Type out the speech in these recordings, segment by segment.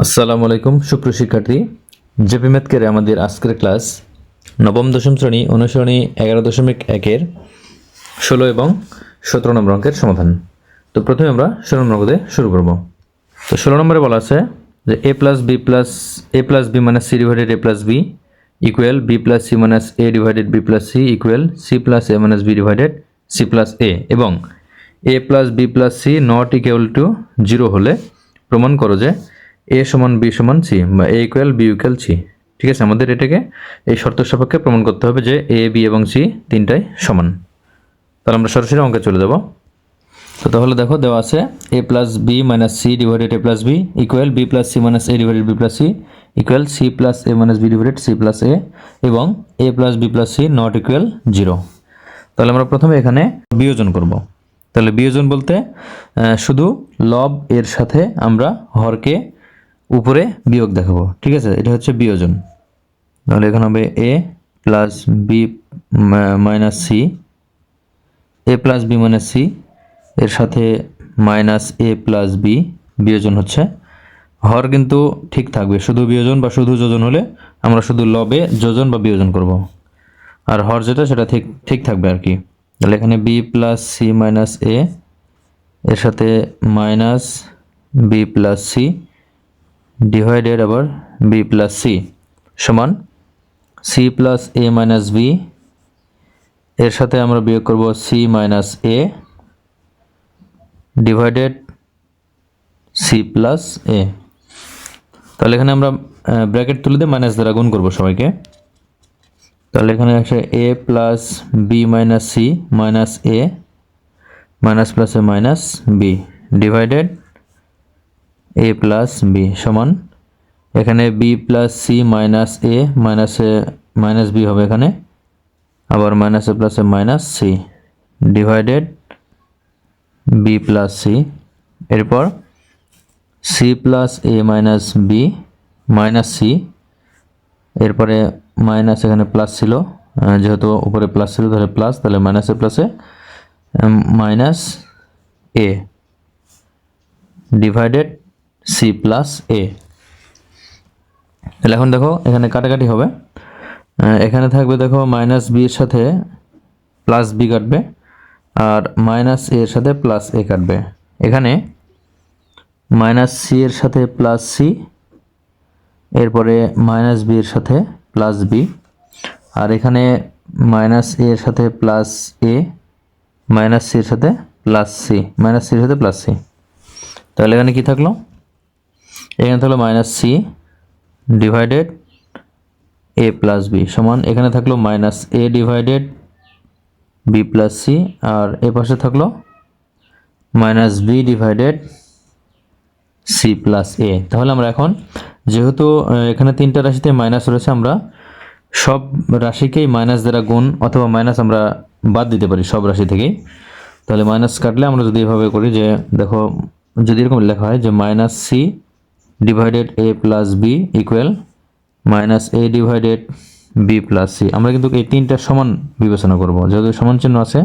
আসসালামু আলাইকুম সুপ্রিয় শিক্ষার্থী, জেপি ম্যাথ কের আমাদের আজকের ক্লাস নবম দশম শ্রেণী অনুসরণী 11.1-এর 16 এবং 17 নম্বর অঙ্কের সমাধান। তো প্রথমে আমরা 16 নম্বর অঙ্ক দিয়ে শুরু করব। তো 16 নম্বরে বলা আছে যে a plus b minus c divided a plus b equal b plus c minus a divided b plus c equal c plus a minus b divided c plus a এবং a plus b plus c not equal to 0 হলে প্রমাণ করো যে a সমান b সমান c বা a equal b equal c। ঠিক আছে, আমাদের এটাকে এই শর্ত সাপেক্ষে প্রমাণ করতে হবে যে a b এবং c তিনটাই সমান। তাহলে আমরা সরাসরি অঙ্কে চলে যাব। তো তাহলে দেখো দেওয়া আছে a plus b minus c divided a plus b equal b plus c minus a divided b plus c equal c plus a minus b divided c plus a এবং a plus b plus c not equal 0। তাহলে আমরা প্রথমে এখানে বিয়োজন করব। তাহলে বিয়োজন বলতে শুধু লব এর সাথে আমরা হরকে উপরে বিয়োগ দেখাবো। ঠিক আছে, এটা হচ্ছে বিয়োজন। তাহলে এখানে হবে a plus b minus c, a plus b minus c এর সাথে মাইনাস a প্লাস b বিয়োজন হচ্ছে। হর কিন্তু ঠিক থাকবে, শুধু বিয়োজন বা শুধু যোজন হলে আমরা শুধু লবে যোজন বা বিয়োজন করব, আর হর যেটা সেটা ঠিক থাকবে আর কি। তাহলে এখানে b plus c minus a এর সাথে minus b plus c divided আবার b প্লাস c সমান c plus a minus b এর সাথে আমরা বিয়োগ করব c minus a divided c plus a। তাহলে এখানে আমরা ব্র্যাকেট তুলে দিয়ে মাইনাস দ্বারা গুণ করব সবাইকে। তাহলে এখানে আসে a plus b minus c minus a minus plus a minus b divided a plus b সমান এখানে b plus c minus a minus b হবে এখানে, আবার minus a plus a minus c divided b plus c। এরপর c plus a minus b minus c, এরপরে minus এখানে plus ছিল, যেহেতু উপরে প্লাস ছিল তাহলে প্লাস, তাহলে minus a plus a minus a divided c plus a। তাহলে এখন দেখো এখানে কাটাকাটি হবে, এখানে থাকবে দেখো মাইনাস b এর সাথে প্লাস b কাটবে আর মাইনাস a এর সাথে প্লাস a কাটবে। এখানে মাইনাস c এর সাথে প্লাস c, এরপরে মাইনাস b এর সাথে প্লাস b, আর এখানে মাইনাস a এর সাথে প্লাস a মাইনাস c এর সাথে প্লাস c মাইনাস c এর সাথে প্লাস c। তাহলে এখানে কি থাকলো, এখানে থাকলো minus c divided a plus b সমান এখানে থাকলো minus a divided b plus c, আর এ পাশে থাকলো minus b divided c plus a। তাহলে আমরা এখন যেহেতু এখানে তিনটা রাশিতে মাইনাস রয়েছে, আমরা সব রাশিকেই মাইনাস দ্বারা গুণ অথবা মাইনাস আমরা বাদ দিতে পারি সব রাশি থেকেই। তাহলে মাইনাস কাটলে আমরা যদি এভাবে করি যে দেখো, যদি এরকম লেখা হয় যে minus c divided a plus b equal minus a divided b plus c, আমরা কিন্তু এই তিনটা সমান বিবেচনা করব। যেহেতু সমান চিহ্ন আছে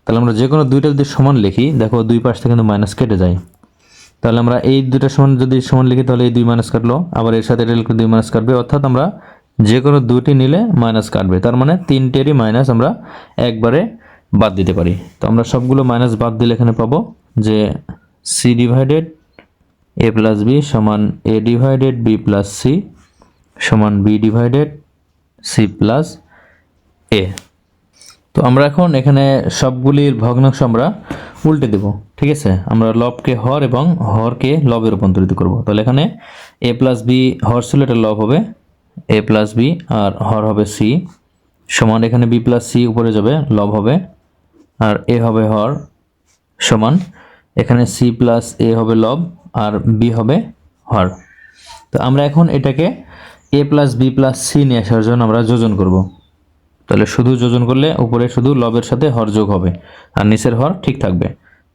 তাহলে আমরা যে কোনো দুইটা যদি সমান লিখি, দেখো দুই পাশ থেকে কিন্তু মাইনাস কেটে যায়। তাহলে আমরা এই দুইটা সমান যদি সমান লিখি তাহলে এই দুই মাইনাস কাটলো, আবার এর সাথে এটা লিখলে দুই মাইনাস কাটবে, অর্থাৎ আমরা যে কোনো দুটি নিলে মাইনাস কাটবে। তার মানে তিনটেরই মাইনাস আমরা একবারে বাদ দিতে পারি। তো আমরা সবগুলো মাইনাস বাদ দিলে এখানে পাবো যে c divided a plus b সমান a divided b plus c সমান b divided c plus a। তো আমরা এখন এখানে সবগুলির ভগ্নাংশ আমরা উল্টে দেব। ঠিক আছে, আমরা লবকে হর এবং হরকে লবে রূপান্তরিত করব। তাহলে এখানে a প্লাস b হর ছিল, এটা লব হবে a প্লাস b আর হর হবে c সমান এখানে b প্লাস c উপরে যাবে লব হবে আর a হবে হর সমান এখানে c প্লাস a হবে লব আর b হবে হর। তো আমরা এখন এটাকে a plus b plus c নিয়ে আসার জন্য আমরা যোজন করব। তাহলে শুধু যোজন করলে উপরে শুধু লবের সাথে হর যোগ হবে আর নিচের হর ঠিক থাকবে।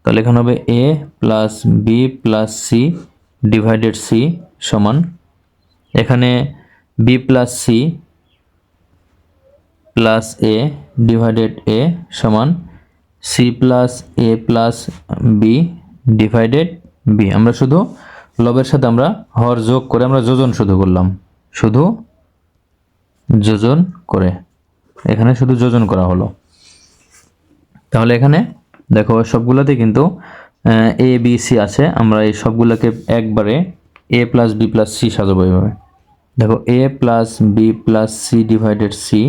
তাহলে এখানে হবে a plus b plus c divided c সমান এখানে b plus c plus a divided a সমান c plus a plus b divided b। আমরা শুধু লবের সাথে আমরা হর যোগ করে আমরা যোজন শুধু করলাম, শুধু যোজন করে, এখানে শুধু যোজন করা হলো। তাহলে এখানে দেখো সবগুলোতে কিন্তু এ বি সি আছে, আমরা এই সবগুলোকে একবারে A plus B plus C সাজাবো এইভাবে। দেখো A plus B plus C divided C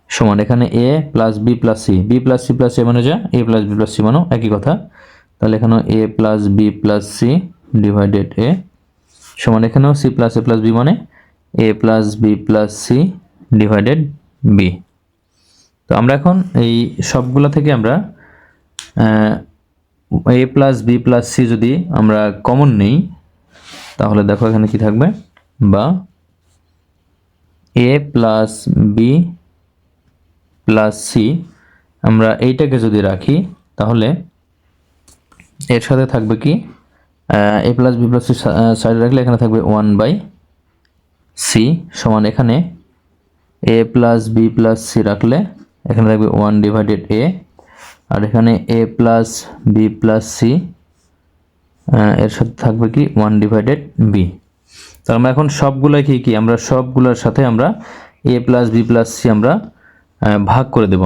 সমান এখানে A plus B plus C, B plus C plus A মানে যা A plus B plus C মানো একই কথা। তাহলে এখানেও A plus B plus C divided A সমান এখানেও C plus A plus B মানে A plus B plus C divided B. তো আমরা এখন এই সবগুলো থেকে আমরা এ প্লাস বি প্লাস সি যদি আমরা কমন নিই তাহলে দেখো এখানে কি থাকবে, বা এ প্লাস বি প্লাস সি আমরা এইটাকে যদি রাখি তাহলে এর সাথে থাকবে কি এ প্লাস বি প্লাস সি সাইডে রাখলে এখানে থাকবে 1/c সমান এখানে A plus B plus C রাখলে এখানে থাকবে 1/a, আর এখানে A plus B plus C এর সাথে থাকবে কি 1/b। তো আমরা এখন সবগুলাই কি আমরা সবগুলোর সাথে আমরা এ প্লাস বি প্লাস সি আমরা ভাগ করে দেব,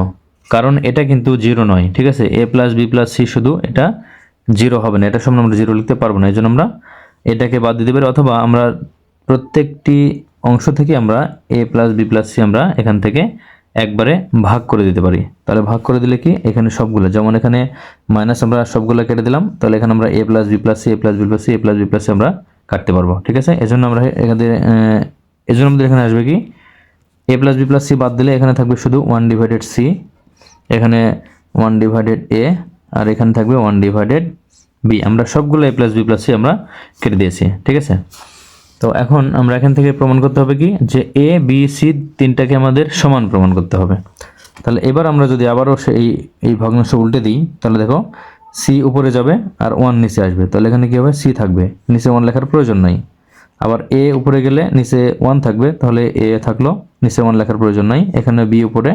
কারণ এটা কিন্তু জিরো নয়, ঠিক আছে। এ প্লাস বি প্লাস সি শুধু এটা জিরো হবে না, এটা সামনে আমরা জিরো লিখতে পারবো না, এই জন্য আমরা এটাকে বাদ দিতে পারি, অথবা আমরা প্রত্যেকটি অংশ থেকে আমরা এ প্লাস বি প্লাস সি আমরা এখান থেকে একবারে ভাগ করে দিতে পারি। তাহলে ভাগ করে দিলে কি এখানে সবগুলো, যেমন এখানে মাইনাস আমরা সবগুলো কেটে দিলাম, তাহলে এখানে আমরা এ প্লাস বি প্লাস সি এ প্লাস বি প্লাস সি এ প্লাস বি প্লাস সি আমরা কাটতে পারবো, ঠিক আছে। এজন্য আমরা এখানে আমাদের এখানে আসবে কি এ প্লাস বি প্লাস সি বাদ দিলে এখানে থাকবে শুধু 1/c, এখানে 1/a, আর এখানে থাকবে 1/b। আমরা সবগুলো এ প্লাস বি প্লাস সি আমরা কেটে দিয়েছি, ঠিক আছে। তো এখন আমরা এখান থেকে প্রমাণ করতে হবে কি যে এ বি সি তিনটাকে আমাদের সমান প্রমাণ করতে হবে। তাহলে এবার আমরা যদি আবারও এই ভগ্নাংশ উল্টে দিই তাহলে দেখো সি উপরে যাবে আর 1 নিচে আসবে, তাহলে এখানে কি হবে সি থাকবে, নিচে 1 লেখার প্রয়োজন নাই। আবার এ উপরে গেলে নিচে 1 থাকবে, তাহলে এ থাকলো, নিচে 1 লেখার প্রয়োজন নাই। এখানে বি উপরে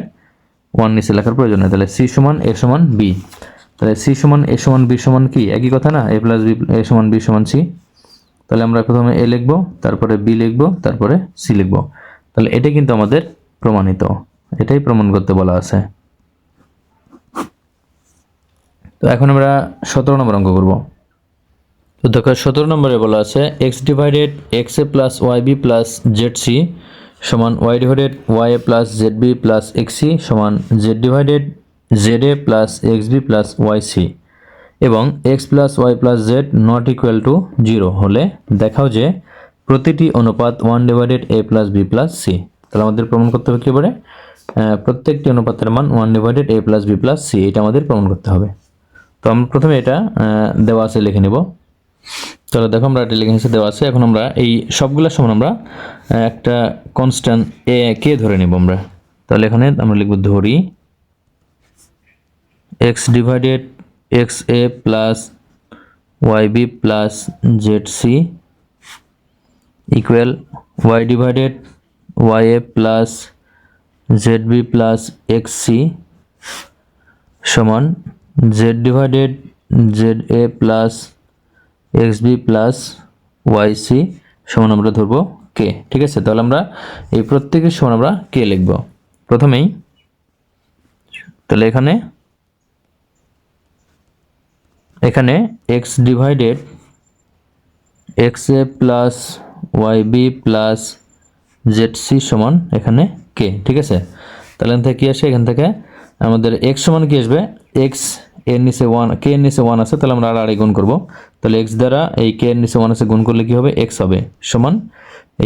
1 নিচে লেখার প্রয়োজন নাই, তাহলে সি সমান এ সমান বি। তাহলে সি সমান এ সমান বি সমান কি একই কথা না, এ প্লাস বি এ সমান বি সমান সি। তাহলে আমরা প্রথমে এ লিখব, তারপরে বি লিখব, তারপরে সি লিখব। তাহলে এটা কিন্তু আমাদের প্রমাণিত, এটাই প্রমাণ করতে বলা আছে। তো এখন আমরা 17 নম্বর অঙ্ক করব। তো দেখো 17 নম্বরে বলা আছে x divided x a plus Y B plus Z C সমান y divided y a plus Z B plus X C সমান z divided Z A plus X B plus Y C এবং x plus Y plus Z not equal to 0 হলে দেখাও যে প্রতিটি অনুপাত 1/a plus B plus C. তাহলে আমাদের প্রমাণ করতে হবে কি এবারে প্রত্যেকটি অনুপাতের মান 1/a plus B plus C, এটা আমাদের প্রমাণ করতে হবে। তো আমরা প্রথমে এটা দেওয়া আছে লিখে নেব। তাহলে দেখো আমরা এটা লিখে নিচে দেওয়া আছে। এখন আমরা এই সবগুলোর সমান আমরা একটা কনস্ট্যান্ট এ কে ধরে নেব আমরা। তাহলে এখানে আমরা লিখব ধরি x divided x a plus Y B plus Z C equal y divided y a plus Z B plus X C সমান z divided Z A plus X B plus Y C সমান আমরা ধরবো কে, ঠিক আছে। তাহলে আমরা এই প্রত্যেকের সমান আমরা কে লিখব প্রথমেই। তাহলে এখানে x divided x a plus Y B plus Z C সমান এখানে কে, ঠিক আছে। তাহলে এখান থেকে কি আসে, এখান থেকে আমাদের x সমান কি আসবে, x এর নিচে 1 কে এর নিচে 1 আছে, তাহলে আমরা আড়াআড়ি গুণ করব। তাহলে x দ্বারা এই কে এর নিচে 1 আছে গুণ করলে কি হবে x হবে সমান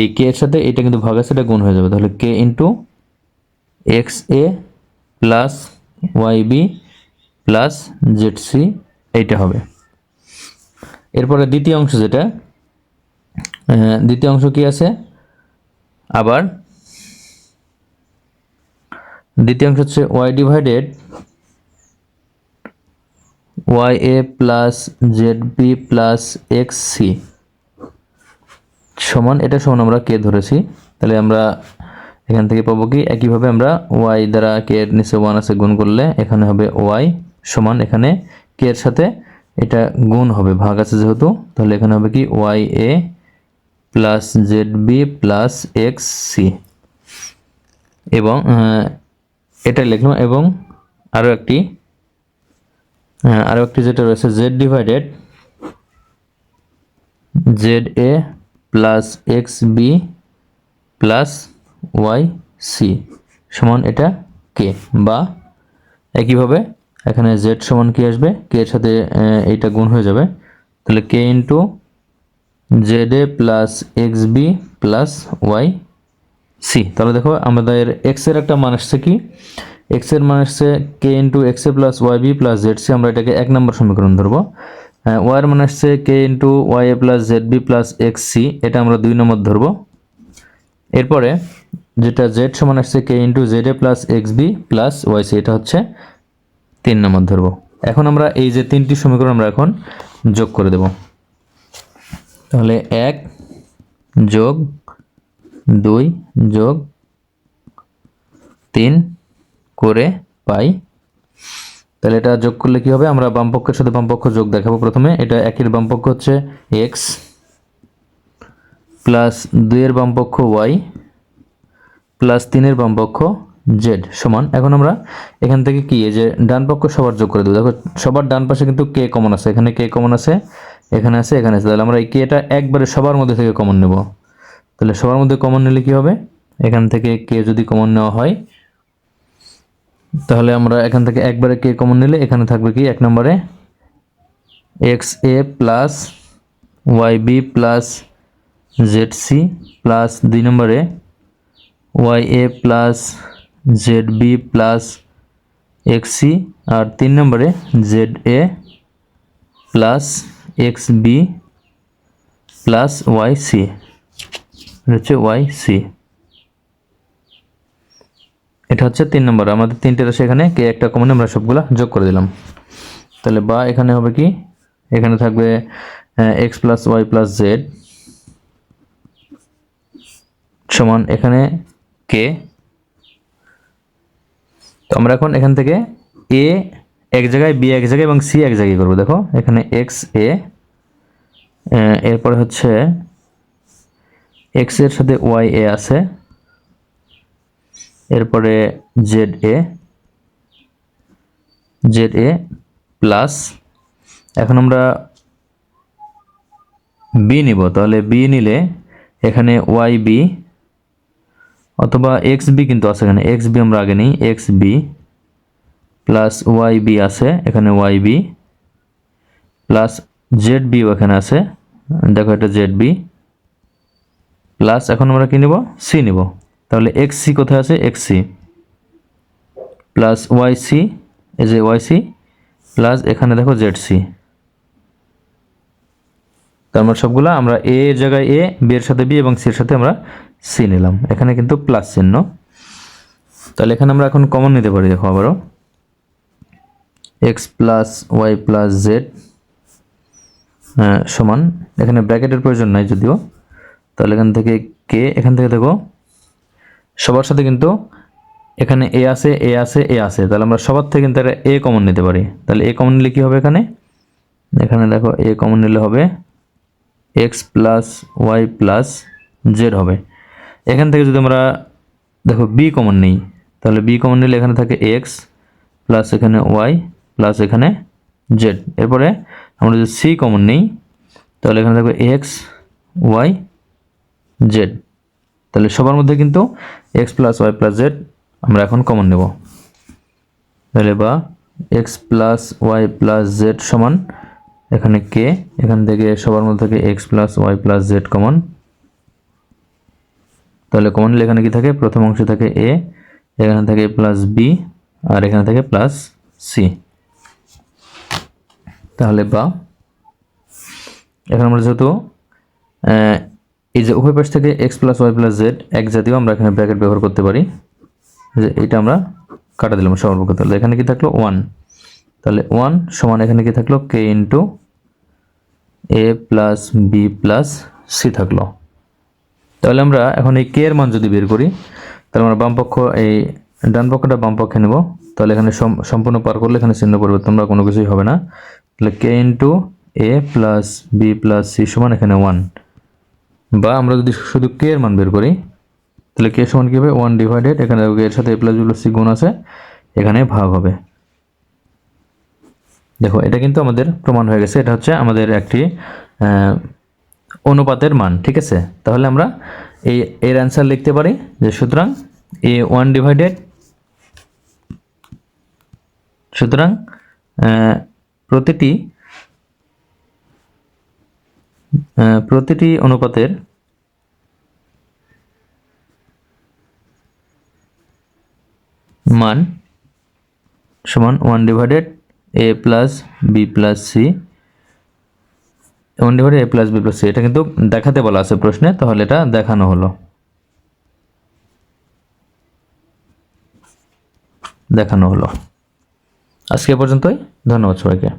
এই কে এর সাথে এটা কিন্তু ভাগ আছে, এটা গুণ হয়ে যাবে। তাহলে K into X A plus Y B plus Z C এইটা হবে। এরপরে দ্বিতীয় অংশ যেটা, দ্বিতীয় অংশ কি আছে, আবার দ্বিতীয় অংশ হচ্ছে y divided Y A plus Z B plus X C সমান এটা সমান আমরা কে ধরেছি। তাহলে আমরা এখান থেকে পাবো কি একইভাবে আমরা y দ্বারা কে এর নিচে 1 আছে গুণ করলে এখানে হবে y সমান এখানে কে এর সাথে এটা গুণ হবে, ভাগ আছে যেহেতু, তাহলে এখানে হবে কি Y A plus Z B plus X C, এবং এটা লিখলাম। এবং আরও একটি যেটা রয়েছে Z divided Z A plus X B plus Y C সমান এটা কে, বা একইভাবে এখানে জেড সমান কি আসবে, কে এর সাথে এইটা গুণ হয়ে যাবে, তাহলে K into Z A plus X B plus Y C. তাহলে দেখো আমাদের এক্স এর একটা মান আসছে, কি এক্স এর মান আসছে K into X A plus Y B plus Z C, আমরা এটাকে 1 নম্বর সমীকরণ ধরবো। ওয়াই এর মান আসছে K into Y A plus Z B plus X C, এটা আমরা 2 নম্বর ধরবো। এরপরে যেটা জেড সমান আসছে K into Z A plus X B plus Y C, এটা হচ্ছে 3 নম্বর ধরবো। এখন আমরা এই যে 3টি সমীকরণ আমরা এখন যোগ করে দেব। তাহলে 1 যোগ 2 যোগ 3 করে পাই। তাহলে এটা যোগ করলে কি হবে, আমরা বাম পক্ষের সাথে বাম পক্ষ যোগ দেখাবো। প্রথমে এটা 1 এর বাম পক্ষ হচ্ছে এক্স প্লাস 2 এর বাম পক্ষ ওয়াই প্লাস 3 এর বাম পক্ষ জেড সমান। এখন আমরা এখান থেকে কি এই যে ডান পক্ষ সবার যোগ করে দেবো। দেখো সবার ডান পাশে কিন্তু কে কমন আছে, এখানে কে কমন আছে, এখানে আছে, এখানে আছে, তাহলে আমরা এই কেটা একবারে সবার মধ্যে থেকে কমন নেব। তাহলে সবার মধ্যে কমন নিলে কি হবে, এখান থেকে কে যদি কমন নেওয়া হয়, তাহলে আমরা এখান থেকে একবারে কে কমন নিলে এখানে থাকবে কি 1 নম্বরে X A plus Y B plus Z C plus 2 নম্বরে Y A plus Z B plus X C, আর 3 নম্বরে Z A plus X B plus Y C, হচ্ছে ওয়াই সি। এটা হচ্ছে 3 নম্বর। আমাদের 3টে রাশি এখানে কে একটা কমন আমরা সবগুলা যোগ করে দিলাম। তাহলে বা এখানে হবে কি, এখানে থাকবে X plus Y plus Z সমান এখানে কে। তো আমরা এখন এখান থেকে এ এক জায়গায়, বি এক জায়গায় এবং সি এক জায়গায় করবো। দেখো এখানে এক্স এ, এরপরে হচ্ছে এক্স এর সাথে ওয়াই এ আছে, এরপরে জেড এ প্লাস, এখন আমরা বি নিব। তাহলে বি নিলে এখানে ওয়াই বি অথবা এক্স বি কিন্তু আছে, এখানে এক্স বি আমরা আগে নিই, X B plus Y B আছে, এখানে ওয়াই বি প্লাস জেড বিও এখানে আছে, দেখো এটা জেড বি প্লাস, এখন আমরা কি নিব, সি নিব। তাহলে এক্স সি কোথায় আছে, X C plus Y C, এই যে ওয়াই সি প্লাস এখানে দেখো জেড সি। তার মানে সবগুলা আমরা এ এর জায়গায় এ, বি এর সাথে বি এবং সি এর সাথে আমরা সি নিলাম, এখানে কিন্তু প্লাস চিহ্ন। তাহলে এখানে আমরা এখন কমন নিতে পারি। দেখো আবারও X plus Y plus Z সমান, এখানে ব্র্যাকেটের প্রয়োজন নাই যদিও। তাহলে এখান থেকে কে, এখান থেকে দেখো সবার সাথে কিন্তু এখানে এ আছে, এ আছে, এ আছে, তাহলে আমরা সবার থেকে কিন্তু এ কমন নিতে পারি। তাহলে এ কমন নিলে কি হবে, এখানে দেখো এ কমন নিলে হবে X plus Y plus Z হবে। এখান থেকে যদি আমরা দেখো বি কমন নেই, তাহলে বি কমন নিলে এখানে থাকে এক্স প্লাস এখানে ওয়াই প্লাস এখানে জেড। এরপরে আমরা যদি সি কমন নেই, তাহলে এখানে থাকবে এক্স ওয়াই জেড। তাহলে সবার মধ্যে কিন্তু X plus Y plus Z আমরা এখন কমন নেব। তাহলে বা X plus Y plus Z সমান এখানে কে, এখান থেকে সবার মধ্যে থেকে X plus Y plus Z common. তাহলে কমন নিলে এখানে কি থাকে, প্রথম অংশে থাকে এ, এখানে থাকে প্লাস বি আর এখানে থাকে প্লাস সি। তাহলে বা এখন আমরা যেহেতু এই যে উভয় পাশ থেকে X plus Y plus Z এক জাতীয়, আমরা এখানে ব্র্যাকেট ব্যবহার করতে পারি, যে এটা আমরা কাটা দিলাম সবার পক্ষে। তাহলে এখানে কি থাকলো 1, তাহলে 1 সমান এখানে কি থাকলো কে ইন্টু এ প্লাস বি প্লাস সি থাকলো। তাহলে আমরা এখন এই কে এর মান যদি বের করি, তাহলে আমরা বাম পক্ষ, এই ডান পক্ষটা বাম পক্ষে নেব। তাহলে এখানে সম্পূর্ণ পার করলে এখানে চিহ্ন পরিবর্তন বা কোনো কিছুই হবে না। তাহলে কে ইন্টু এ প্লাস বি প্লাস সি সমান এখানে 1, বা আমরা যদি শুধু কে এর মান বের করি তাহলে কে সমান কি হবে 1 ডিভাইডেড, এখানে এর সাথে এ প্লাস বি প্লাস সি গুণ আছে, এখানে ভাগ হবে। দেখো এটা কিন্তু আমাদের প্রমাণ হয়ে গেছে, এটা হচ্ছে আমাদের একটি অনুপাতের মান, ঠিক আছে। তাহলে আমরা এর অ্যান্সার লিখতে পারি যে সুতরাং এ 1 ডিভাইডেড, সুতরাং প্রতিটি অনুপাতের মান সমান 1 divided A plus B plus C, 1 divided A plus B plus C. এটা কিন্তু দেখাতে বলা আছে প্রশ্নে, তাহলে এটা দেখানো হলো, আজকে পর্যন্তই। ধন্যবাদ সবাইকে।